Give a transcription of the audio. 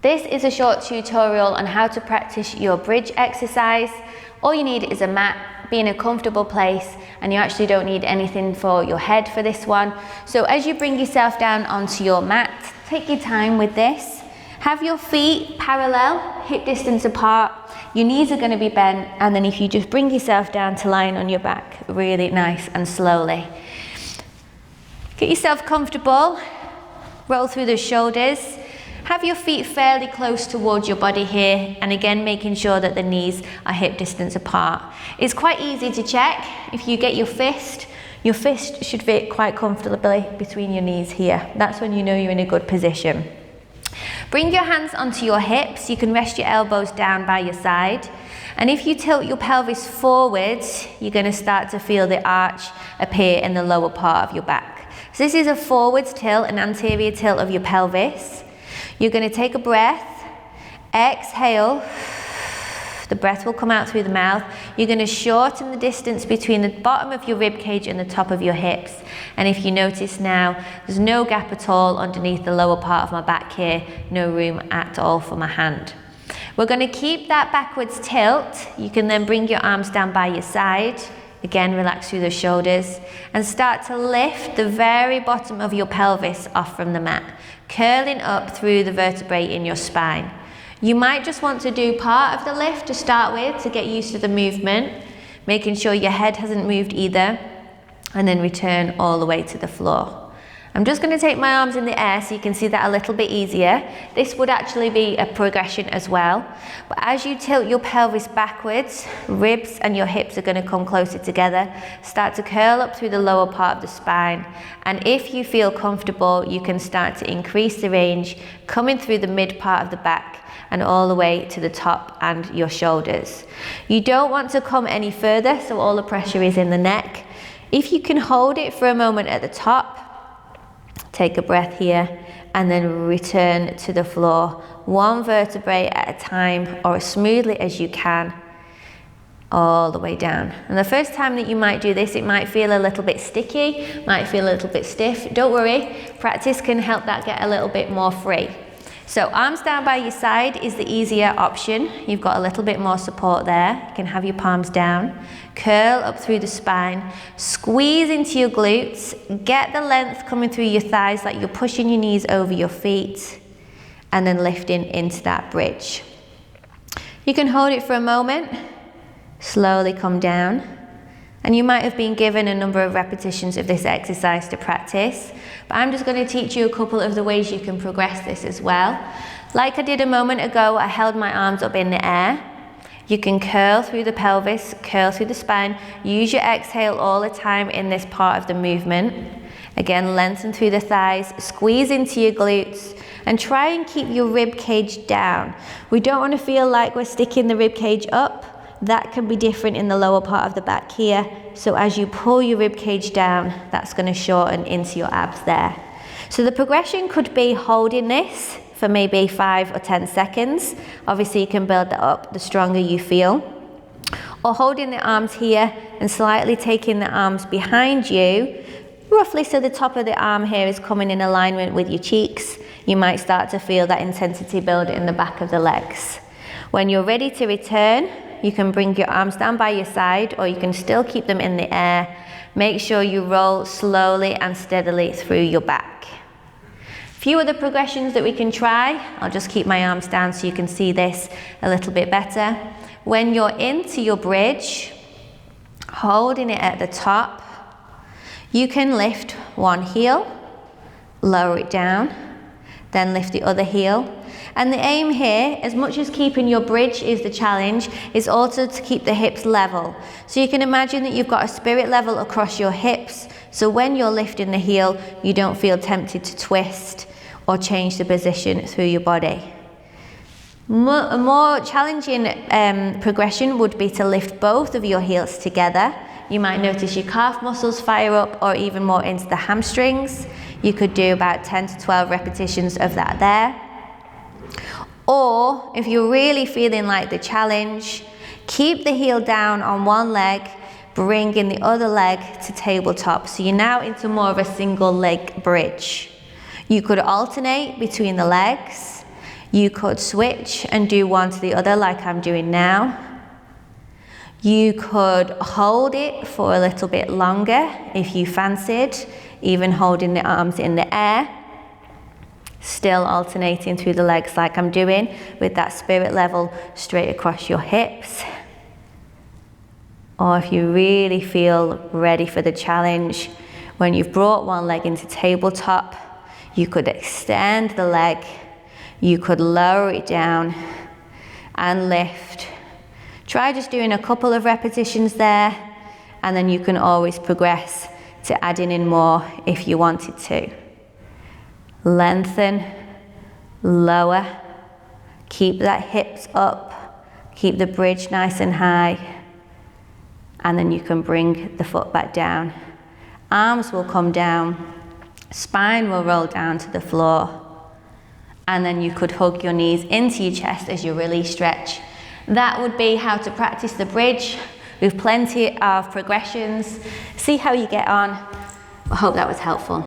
This is a short tutorial on how to practice your bridge exercise. All you need is a mat, be in a comfortable place, and you actually don't need anything for your head for this one. So as you bring yourself down onto your mat, take your time with this. Have your feet parallel, hip distance apart. Your knees are going to be bent, and then if you just bring yourself down to lying on your back, really nice and slowly. Get yourself comfortable, roll through the shoulders. Have your feet fairly close towards your body here, and again making sure that the knees are hip distance apart. It's quite easy to check. If you get your fist should fit quite comfortably between your knees here. That's when you know you're in a good position. Bring your hands onto your hips. You can rest your elbows down by your side. And if you tilt your pelvis forwards, you're going to start to feel the arch appear in the lower part of your back. So this is a forwards tilt, an anterior tilt of your pelvis. You're going to take a breath, exhale, the breath will come out through the mouth. You're going to shorten the distance between the bottom of your rib cage and the top of your hips. And if you notice now, there's no gap at all underneath the lower part of my back here, no room at all for my hand. We're going to keep that backwards tilt. You can then bring your arms down by your side. Again, relax through the shoulders and start to lift the very bottom of your pelvis off from the mat, curling up through the vertebrae in your spine. You might just want to do part of the lift to start with to get used to the movement, making sure your head hasn't moved either, and then return all the way to the floor. I'm just going to take my arms in the air so you can see that a little bit easier. This would actually be a progression as well. But as you tilt your pelvis backwards, ribs and your hips are going to come closer together. Start to curl up through the lower part of the spine. And if you feel comfortable, you can start to increase the range, coming through the mid part of the back and all the way to the top and your shoulders. You don't want to come any further, so all the pressure is in the neck. If you can hold it for a moment at the top, take a breath here and then return to the floor, one vertebrae at a time or as smoothly as you can, all the way down. And the first time that you might do this, it might feel a little bit sticky, might feel a little bit stiff. Don't worry, practice can help that get a little bit more free. So arms down by your side is the easier option. You've got a little bit more support there. You can have your palms down, curl up through the spine, squeeze into your glutes, get the length coming through your thighs like you're pushing your knees over your feet, and then lifting into that bridge. You can hold it for a moment, slowly come down, and you might have been given a number of repetitions of this exercise to practice, but I'm just going to teach you a couple of the ways you can progress this as well. Like I did a moment ago, I held my arms up in the air. You can curl through the pelvis, curl through the spine. Use your exhale all the time in this part of the movement. Again, lengthen through the thighs, squeeze into your glutes, and try and keep your rib cage down. We don't want to feel like we're sticking the rib cage up. That can be different in the lower part of the back here. So as you pull your rib cage down, that's going to shorten into your abs there. So the progression could be holding this for maybe 5 or 10 seconds. Obviously you can build that up the stronger you feel. Or holding the arms here and slightly taking the arms behind you, roughly so the top of the arm here is coming in alignment with your cheeks. You might start to feel that intensity build in the back of the legs. When you're ready to return, you can bring your arms down by your side, or you can still keep them in the air. Make sure you roll slowly and steadily through your back. A few other progressions that we can try. I'll just keep my arms down so you can see this a little bit better. When you're into your bridge, holding it at the top, you can lift one heel, lower it down, then lift the other heel. And the aim here, as much as keeping your bridge is the challenge, is also to keep the hips level. So you can imagine that you've got a spirit level across your hips, so when you're lifting the heel, you don't feel tempted to twist or change the position through your body. A more challenging progression would be to lift both of your heels together. You might notice your calf muscles fire up, or even more into the hamstrings. You could do about 10 to 12 repetitions of that there. Or if you're really feeling like the challenge, keep the heel down on one leg, bring in the other leg to tabletop. So you're now into more of a single leg bridge. You could alternate between the legs. You could switch and do one to the other like I'm doing now. You could hold it for a little bit longer if you fancied, even holding the arms in the air, still alternating through the legs like I'm doing with that spirit level straight across your hips. Or if you really feel ready for the challenge, when you've brought one leg into tabletop, you could extend the leg, you could lower it down and lift. Try just doing a couple of repetitions there, and then you can always progress to adding in more if you wanted to. Lengthen, lower, keep that hips up, keep the bridge nice and high, and then you can bring the foot back down. Arms will come down, spine will roll down to the floor, and then you could hug your knees into your chest as you release stretch. That would be how to practice the bridge with plenty of progressions. See how you get on. I hope that was helpful.